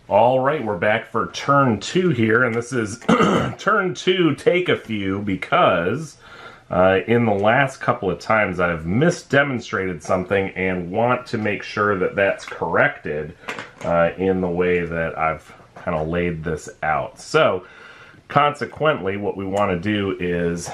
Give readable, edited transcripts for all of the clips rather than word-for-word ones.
All right, we're back for turn 2 here, and this is turn 2, take a few, because in the last couple of times I've misdemonstrated something and want to make sure that that's corrected in the way that I've kind of laid this out. So, consequently, what we want to do is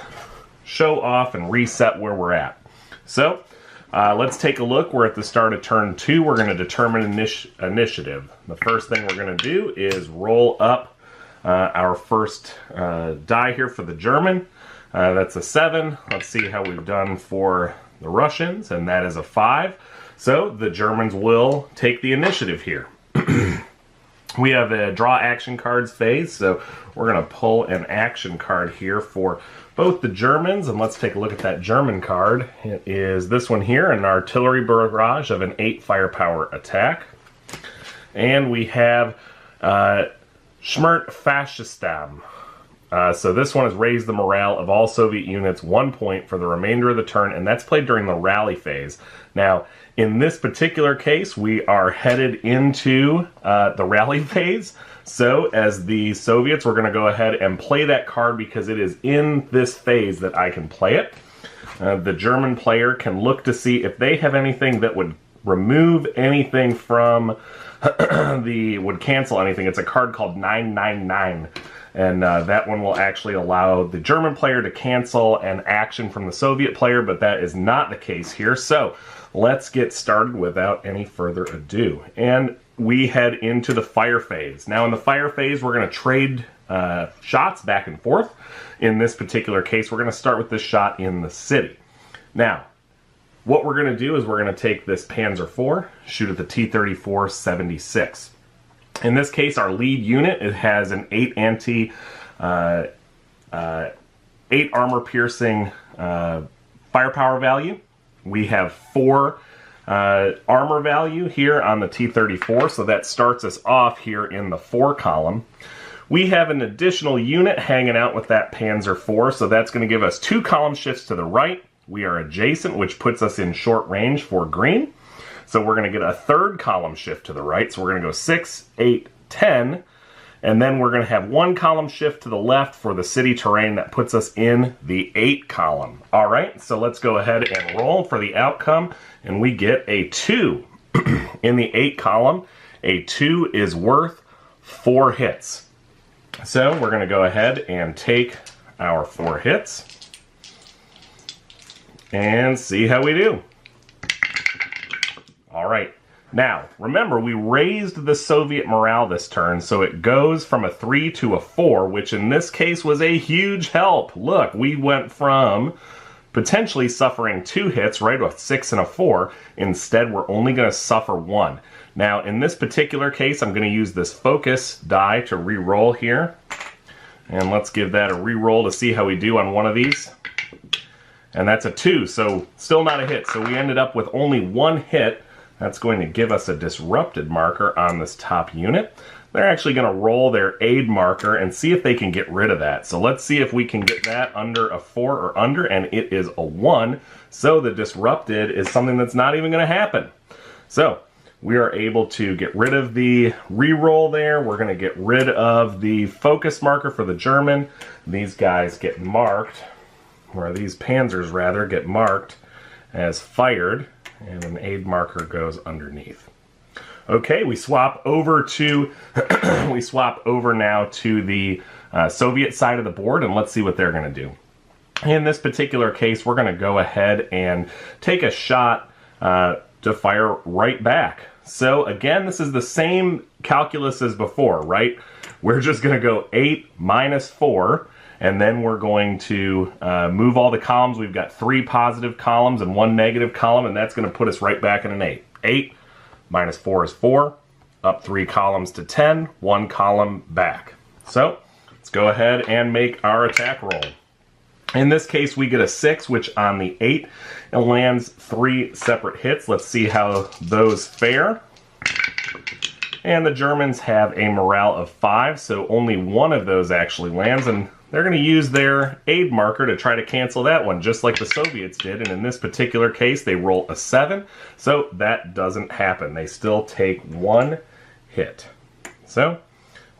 show off and reset where we're at. So, let's take a look. We're at the start of turn 2. We're going to determine initiative. The first thing we're going to do is roll up our first die here for the German. That's a 7. Let's see how we've done for the Russians, and that is a 5. So the Germans will take the initiative here. We have a draw action cards phase, so we're going to pull an action card here for both the Germans, and let's take a look at that German card. It is this one here, an artillery barrage of an 8 firepower attack. And we have Schmert Faschistam. So this one has raised the morale of all Soviet units 1 point for the remainder of the turn, and that's played during the rally phase. Now, in this particular case, we are headed into the rally phase. So, as the Soviets, we're going to go ahead and play that card because it is in this phase that I can play it. The German player can look to see if they have anything that would remove anything from would cancel anything. It's a card called 999. And that one will actually allow the German player to cancel an action from the Soviet player, but that is not the case here. So let's get started without any further ado. And we head into the fire phase. Now in the fire phase, we're going to trade shots back and forth. In this particular case, we're going to start with this shot in the city. Now, what we're going to do is we're going to take this Panzer IV, shoot at the T-34-76. In this case, our lead unit, it has an 8 8 armor piercing firepower value. We have 4 armor value here on the T-34, so that starts us off here in the 4 column. We have an additional unit hanging out with that Panzer IV, so that's going to give us 2 column shifts to the right. We are adjacent, which puts us in short range for green. So we're going to get a 3rd column shift to the right. So we're going to go 6, 8, 10. And then we're going to have 1 column shift to the left for the city terrain. That puts us in the 8 column. All right, so let's go ahead and roll for the outcome. And we get a 2 in the 8 column. A 2 is worth 4 hits. So we're going to go ahead and take our 4 hits and see how we do. All right. Now, remember, we raised the Soviet morale this turn, so it goes from a 3 to a 4, which in this case was a huge help. Look, we went from potentially suffering 2 hits, right, with 6 and a 4. Instead, we're only going to suffer 1. Now, in this particular case, I'm going to use this focus die to re-roll here. And let's give that a re-roll to see how we do on one of these. And that's a 2, so still not a hit. So we ended up with only 1 hit. That's going to give us a disrupted marker on this top unit. They're actually going to roll their aid marker and see if they can get rid of that. So let's see if we can get that under a 4 or under, and it is a 1. So the disrupted is something that's not even going to happen. So we are able to get rid of the re-roll there. We're going to get rid of the focus marker for the German. These guys get marked, or these panzers rather, get marked as fired. And an aid marker goes underneath. Okay, we swap over to now to the Soviet side of the board, and let's see what they're going to do. In this particular case, we're going to go ahead and take a shot to fire right back. So again, this is the same calculus as before, right? We're just going to go 8 minus 4. And then we're going to move all the columns. We've got 3 positive columns and 1 negative column, and that's going to put us right back in an 8. 8 minus 4 is 4. Up 3 columns to 10. 1 column back. So let's go ahead and make our attack roll. In this case, we get a 6, which on the 8, it lands 3 separate hits. Let's see how those fare. And the Germans have a morale of 5, so only 1 of those actually lands, and they're going to use their aid marker to try to cancel that one, just like the Soviets did. And in this particular case, they roll a 7. So that doesn't happen. They still take 1 hit. So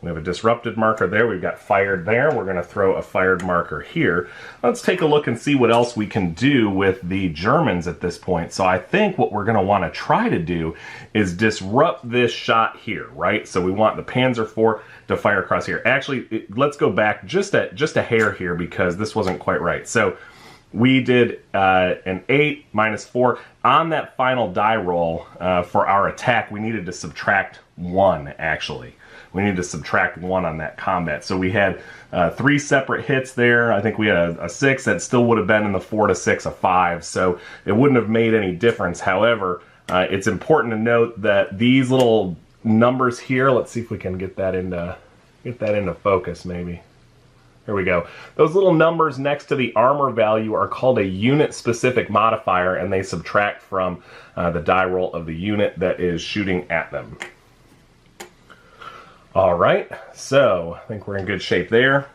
we have a disrupted marker there. We've got fired there. We're going to throw a fired marker here. Let's take a look and see what else we can do with the Germans at this point. So I think what we're going to want to try to do is disrupt this shot here, right? So we want the Panzer IV to fire across here. Actually, let's go back just a hair here because this wasn't quite right. So we did an 8 minus 4. On that final die roll for our attack, we needed to subtract 1, actually. We need to subtract 1 on that combat. So we had 3 separate hits there. I think we had a 6 that still would have been in the 4 to 6, a 5. So it wouldn't have made any difference. However, it's important to note that these little numbers here, let's see if we can get that into focus maybe. There we go. Those little numbers next to the armor value are called a unit-specific modifier, and they subtract from the die roll of the unit that is shooting at them. All right, so I think we're in good shape there.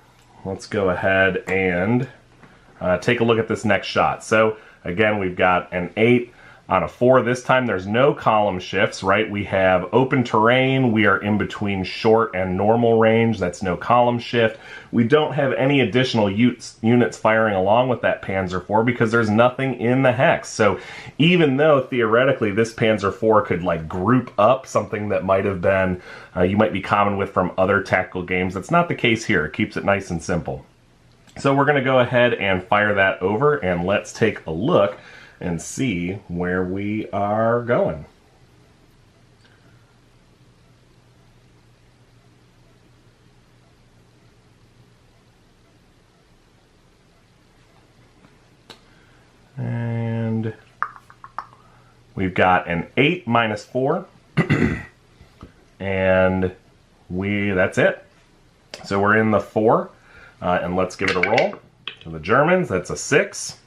Let's go ahead and take a look at this next shot. So again, we've got an 8 on a 4. This time there's no column shifts, right? We have open terrain. We are in between short and normal range. That's no column shift. We don't have any additional units firing along with that Panzer IV because there's nothing in the hex. So even though theoretically this Panzer IV could like group up something that might have been, you might be common with from other tactical games, that's not the case here. It keeps it nice and simple. So we're going to go ahead and fire that over, and let's take a look and see where we are going. And we've got an 8 minus 4. And that's it. So we're in the 4. And let's give it a roll. For the Germans, that's a 6.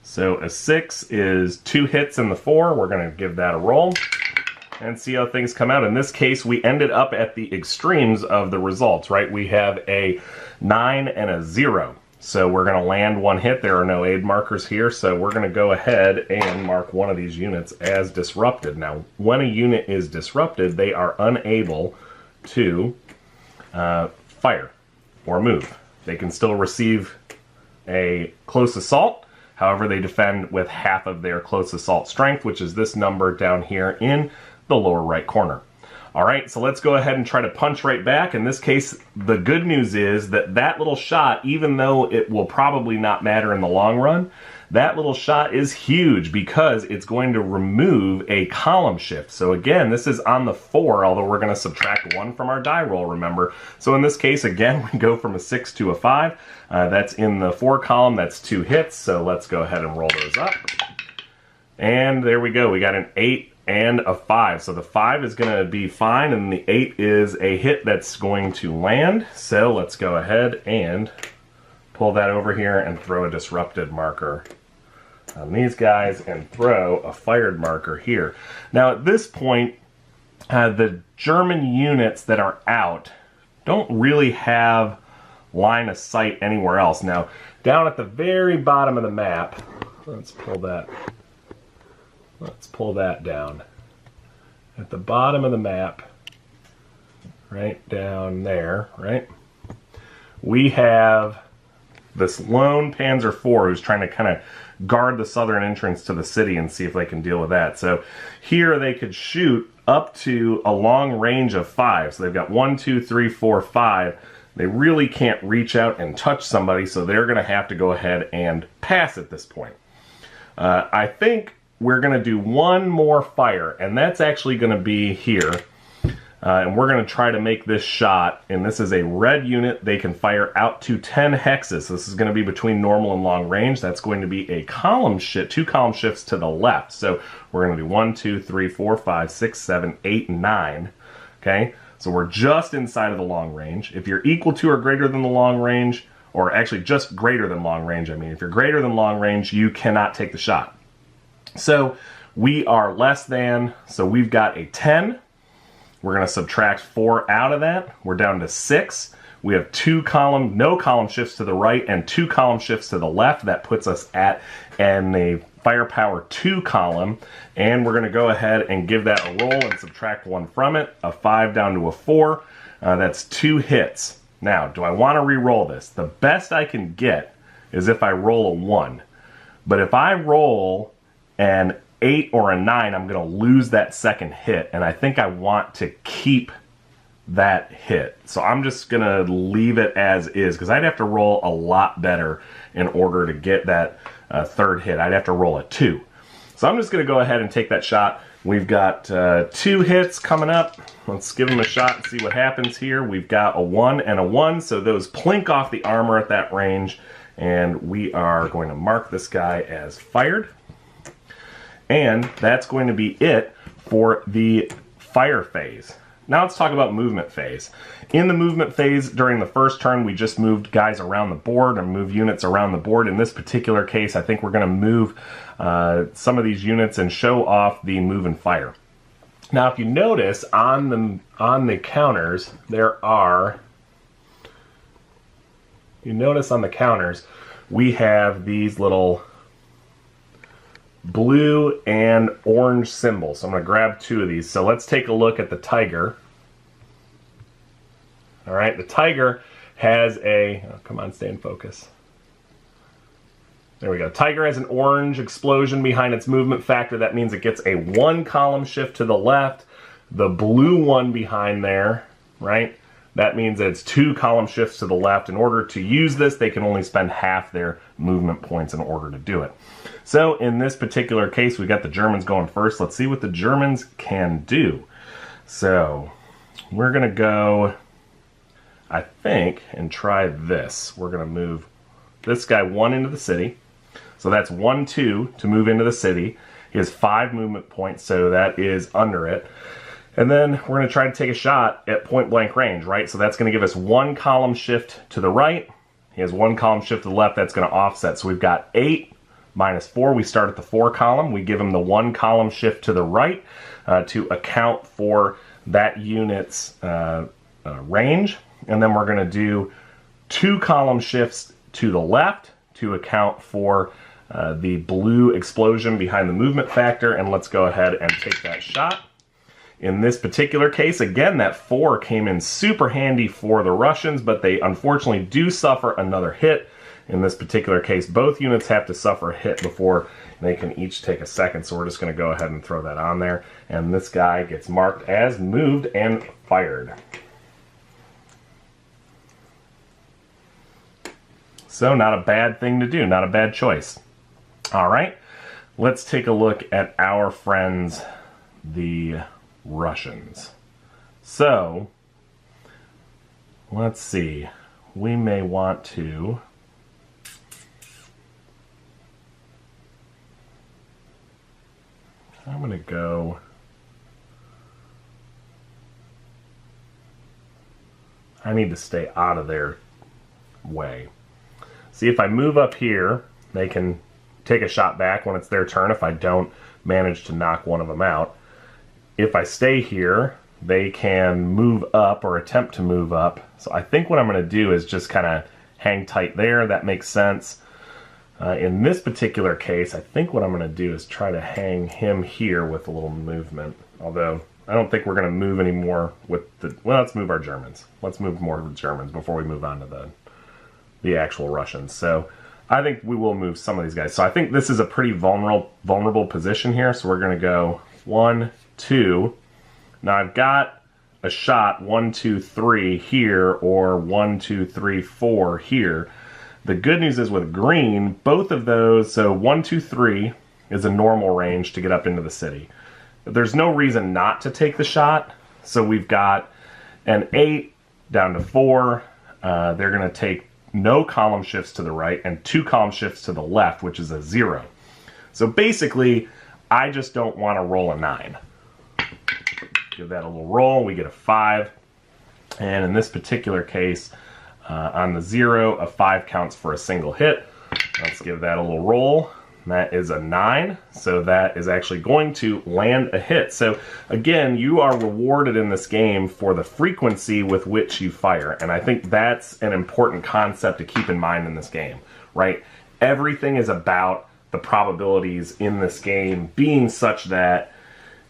So a 6 is 2 hits in the 4. We're going to give that a roll and see how things come out. In this case, we ended up at the extremes of the results, right? We have a 9 and a 0. So we're going to land 1 hit. There are no aid markers here, so we're going to go ahead and mark one of these units as disrupted. Now, when a unit is disrupted, they are unable to fire or move. They can still receive a close assault. However, they defend with half of their close assault strength, which is this number down here in the lower right corner. All right, so let's go ahead and try to punch right back. In this case, the good news is that that little shot, even though it will probably not matter in the long run, that little shot is huge because it's going to remove a column shift. So again, this is on the 4, although we're going to subtract 1 from our die roll, remember. So in this case, again, we go from a 6 to a 5. That's in the 4 column. That's 2 hits. So let's go ahead and roll those up. And there we go. We got an 8 and a 5. So the 5 is going to be fine, and the 8 is a hit that's going to land. So let's go ahead and pull that over here and throw a disrupted marker on these guys and throw a fired marker here. Now at this point, the German units that are out don't really have line of sight anywhere else. Now, down at the very bottom of the map, let's pull that down. At the bottom of the map, right down there, right, we have this lone Panzer IV who's trying to kind of guard the southern entrance to the city and see if they can deal with that. So here they could shoot up to a long range of 5. So they've got 1, 2, 3, 4, 5. They really can't reach out and touch somebody, so they're going to have to go ahead and pass at this point. I think we're going to do one more fire, and that's actually going to be here. And we're going to try to make this shot, and this is a red unit. They can fire out to 10 hexes. This is going to be between normal and long range. That's going to be a column shift, 2 column shifts to the left. So we're going to do 1, 2, 3, 4, 5, 6, 7, 8, 9. Okay, so we're just inside of the long range. If you're equal to or greater than the long range, or actually just greater than long range, I mean, if you're greater than long range, you cannot take the shot. So we are less than, so we've got a 10. We're going to subtract 4 out of that. We're down to 6. We have no column shifts to the right and 2 column shifts to the left. That puts us at a firepower 2 column, and we're going to go ahead and give that a roll and subtract 1 from it. A 5 down to a 4. That's 2 hits. Now, do I want to re-roll this? The best I can get is if I roll a 1. But if I roll an 8 or a 9, I'm going to lose that second hit, and I think I want to keep that hit. So I'm just going to leave it as is, because I'd have to roll a lot better in order to get that third hit. I'd have to roll a 2. So I'm just going to go ahead and take that shot. We've got 2 hits coming up. Let's give them a shot and see what happens here. We've got a 1 and a 1, so those plink off the armor at that range, and we are going to mark this guy as fired. And that's going to be it for the fire phase. Now let's talk about movement phase. In the movement phase, during the first turn, we just moved guys around the board and move units around the board. In this particular case, I think we're going to move some of these units and show off the move and fire. Now, if you notice on the counters, we have these little blue and orange symbols. So I'm going to grab 2 of these. So let's take a look at the tiger. All right, the tiger has come on, stay in focus. There we go. Tiger has an orange explosion behind its movement factor. That means it gets a 1 column shift to the left. The blue one behind there, right? That means it's 2 column shifts to the left. In order to use this, they can only spend half their movement points in order to do it. So in this particular case, we got the Germans going first. Let's see what the Germans can do. So we're going to go, I think, and try this. We're going to move this guy 1 into the city. So that's 1, 2 to move into the city. He has 5 movement points, so that is under it. And then we're going to try to take a shot at point blank range, right? So that's going to give us 1 column shift to the right. He has 1 column shift to the left. That's going to offset. So we've got 8 minus 4. We start at the 4 column. We give him the 1 column shift to the right to account for that unit's range. And then we're going to do 2 column shifts to the left to account for the blue explosion behind the movement factor. And let's go ahead and take that shot. In this particular case, again, that 4 came in super handy for the Russians, but they unfortunately do suffer another hit. In this particular case, both units have to suffer a hit before they can each take a second, so we're just going to go ahead and throw that on there. And this guy gets marked as moved and fired. So not a bad thing to do, not a bad choice. All right, let's take a look at our friends, the Russians. So, let's see. We may want to... I'm going to go... I need to stay out of their way. See, if I move up here, they can take a shot back when it's their turn if I don't manage to knock one of them out. If I stay here, they can move up or attempt to move up. So I think what I'm going to do is just kind of hang tight there. That makes sense. In this particular case, I think what I'm going to do is try to hang him here with a little movement. Although, I don't think we're going to move anymore with the... Well, let's move our Germans. Let's move more of the Germans before we move on to the actual Russians. So I think we will move some of these guys. So I think this is a pretty vulnerable position here. So we're going to go 1, 2. Now I've got a shot 1, 2, 3 here, or 1, 2, 3, 4 here. The good news is with green, both of those, so 1, 2, 3 is a normal range to get up into the city. There's no reason not to take the shot. So we've got an 8 down to 4. They're going to take no column shifts to the right and 2 column shifts to the left, which is a 0. So basically, I just don't want to roll a 9. Give that a little roll. We get a 5. And in this particular case, on the 0, a 5 counts for a single hit. Let's give that a little roll. And that is a 9, so that is actually going to land a hit. So again, you are rewarded in this game for the frequency with which you fire, and I think that's an important concept to keep in mind in this game, right? Everything is about the probabilities in this game being such that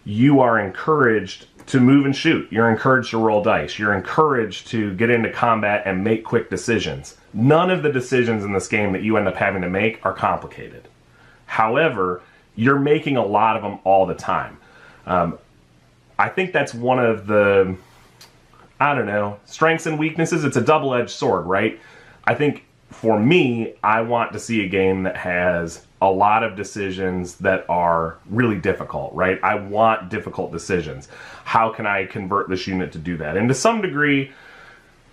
you are encouraged to move and shoot. You're encouraged to roll dice. You're encouraged to get into combat and make quick decisions. None of the decisions in this game that you end up having to make are complicated. However, you're making a lot of them all the time. I think that's one of the, I don't know, strengths and weaknesses. It's a double-edged sword, right? I think for me, I want to see a game that has a lot of decisions that are really difficult, right? I want difficult decisions. How can I convert this unit to do that? And to some degree,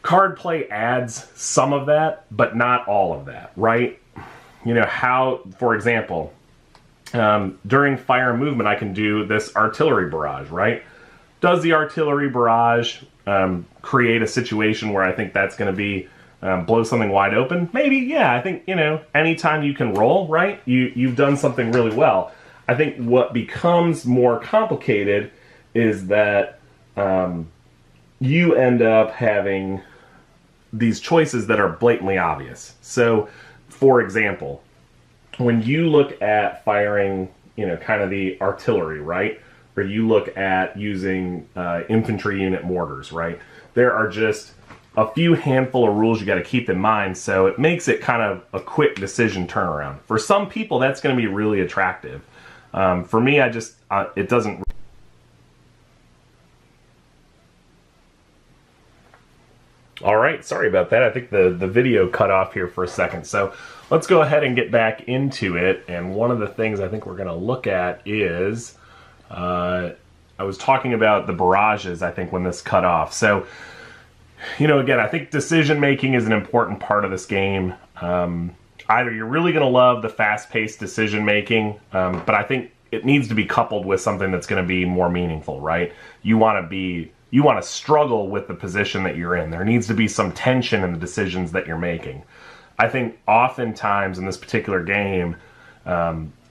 card play adds some of that, but not all of that, right? You know, how, for example, during fire movement, I can do this artillery barrage, right? Does the artillery barrage create a situation where I think that's going to be blow something wide open? Maybe, yeah. I think, you know, anytime you can roll, right, you've done something really well. I think what becomes more complicated is that you end up having these choices that are blatantly obvious. So, for example, when you look at firing, you know, kind of the artillery, right? Or you look at using infantry unit mortars, right? There are just a few handful of rules you got to keep in mind, so it makes it kind of a quick decision turnaround. For some people, that's going to be really attractive. For me, it doesn't. All right, sorry about that. I think the video cut off here for a second. So let's go ahead and get back into it. And one of the things I think we're going to look at is, I was talking about the barrages, I think, when this cut off. So, you know, again, I think decision making is an important part of this game. Either you're really going to love the fast-paced decision making, but I think it needs to be coupled with something that's going to be more meaningful, right? You want to struggle with the position that you're in. There needs to be some tension in the decisions that you're making. I think oftentimes in this particular game,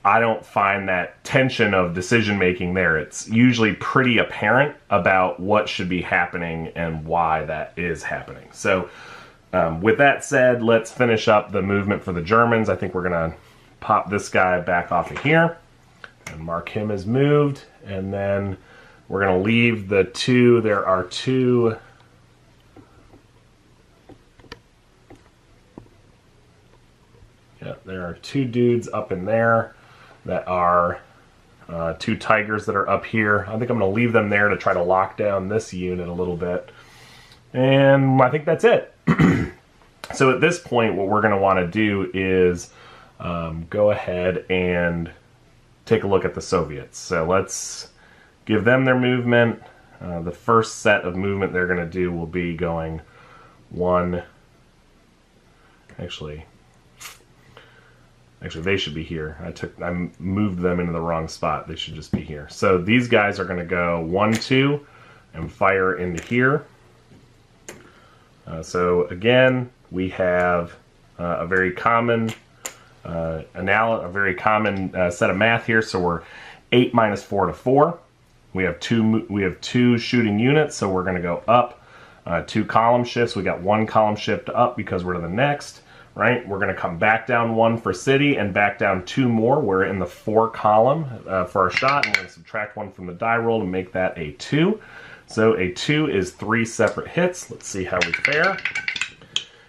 I don't find that tension of decision making there. It's usually pretty apparent about what should be happening and why that is happening. So with that said, let's finish up the movement for the Germans. I think we're going to pop this guy back off of here and mark him as moved. And then we're going to leave the two. There are two. Yeah, there are two dudes up in there that are two tigers that are up here. I think I'm going to leave them there to try to lock down this unit a little bit. And I think that's it. So at this point, what we're going to want to do is go ahead and take a look at the Soviets. So let's give them their movement. The first set of movement they're going to do will be going one. Actually, they should be here. I moved them into the wrong spot. They should just be here. So these guys are going to go 1, 2, and fire into here. So again, we have a very common set of math here. So we're 8 minus 4 to 4. We have two shooting units, so we're going to go up 2 column shifts. We got 1 column shift up because we're to the next. Right, we're going to come back down 1 for city and back down 2 more. We're in the 4 column for our shot, and we're going to subtract 1 from the die roll to make that a 2. So a 2 is 3 separate hits. Let's see how we fare.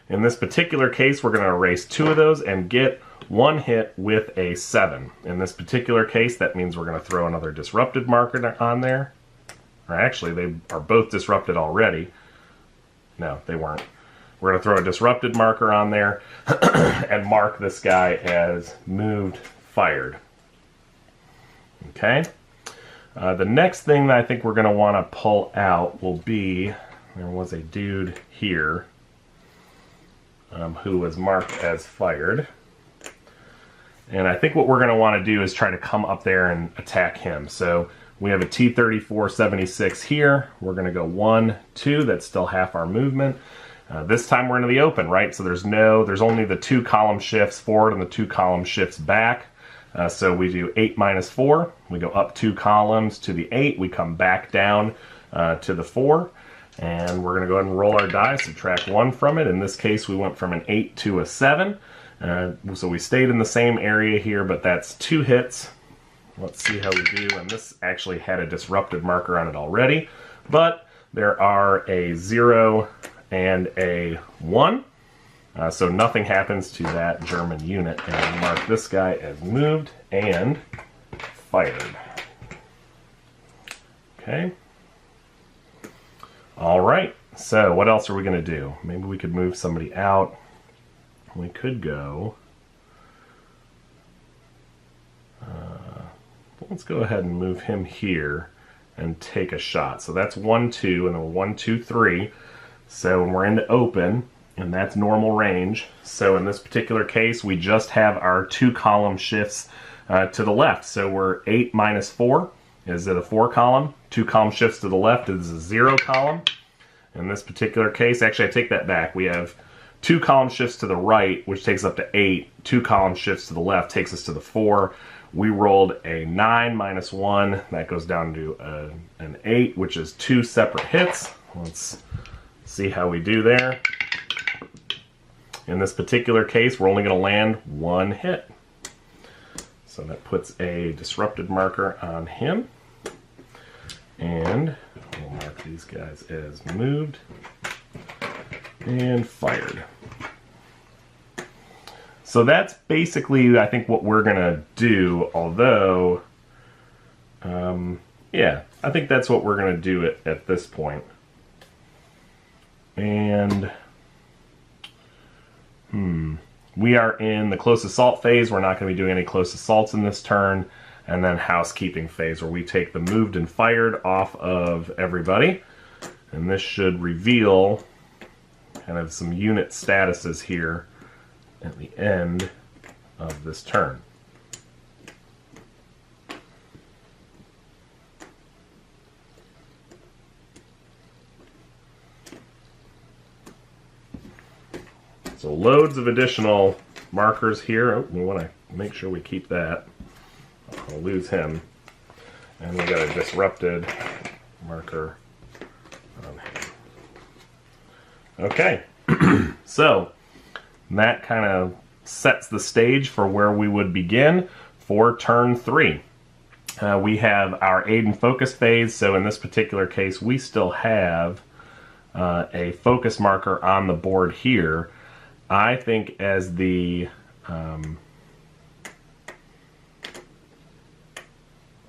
In this particular case, we're going to erase 2 of those and get 1 hit with a 7. In this particular case, that means we're going to throw another disrupted marker on there. Or actually, they are both disrupted already. No, they weren't. We're going to throw a disrupted marker on there and mark this guy as moved, fired. Okay. The next thing that I think we're going to want to pull out will be, there was a dude here who was marked as fired. And I think what we're going to want to do is try to come up there and attack him. So we have a T-34-76 here. We're going to go 1, 2. That's still half our movement. This time we're into the open, right? So there's only the 2 column shifts forward and the 2 column shifts back. So we do 8 minus 4. We go up 2 columns to the 8. We come back down to the 4. And we're going to go ahead and roll our die, subtract 1 from it. In this case, we went from an 8 to a 7. So we stayed in the same area here, but that's 2 hits. Let's see how we do. And this actually had a disrupted marker on it already. But there are a 0 and a 1. So nothing happens to that German unit. And mark this guy as moved and fired. Okay. All right. So what else are we going to do? Maybe we could move somebody out. We could go... let's go ahead and move him here and take a shot. So that's 1, 2, and then 1, 2, 3. So when we're into open, and that's normal range. So in this particular case, we just have our 2 column shifts to the left. So we're 8 minus 4. Is it a 4 column? 2 column shifts to the left is a 0 column. In this particular case, actually I take that back. We have 2 column shifts to the right, which takes up to 8. 2 column shifts to the left takes us to the 4. We rolled a 9 minus 1. That goes down to an 8, which is 2 separate hits. Let's see how we do there. In this particular case, we're only going to land 1 hit. So that puts a disrupted marker on him. And we'll mark these guys as moved and fired. So that's basically, I think, what we're going to do, although, yeah, I think that's what we're going to do at this point. And, we are in the close assault phase. We're not going to be doing any close assaults in this turn. And then housekeeping phase, where we take the moved and fired off of everybody. And this should reveal kind of some unit statuses here at the end of this turn. So loads of additional markers here. Oh, we want to make sure we keep that. I'll lose him. And we got a disrupted marker on him. Okay. So that kind of sets the stage for where we would begin for turn 3. We have our aid and focus phase. So in this particular case, we still have a focus marker on the board here. I think as the I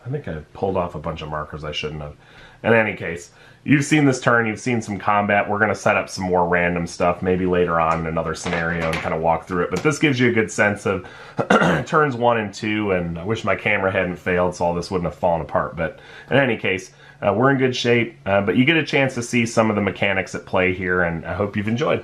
think I pulled off a bunch of markers I shouldn't have. In any case, you've seen this turn, you've seen some combat. We're going to set up some more random stuff maybe later on in another scenario and kind of walk through it. But this gives you a good sense of turns 1 and 2, and I wish my camera hadn't failed so all this wouldn't have fallen apart. But in any case, we're in good shape, but you get a chance to see some of the mechanics at play here, and I hope you've enjoyed.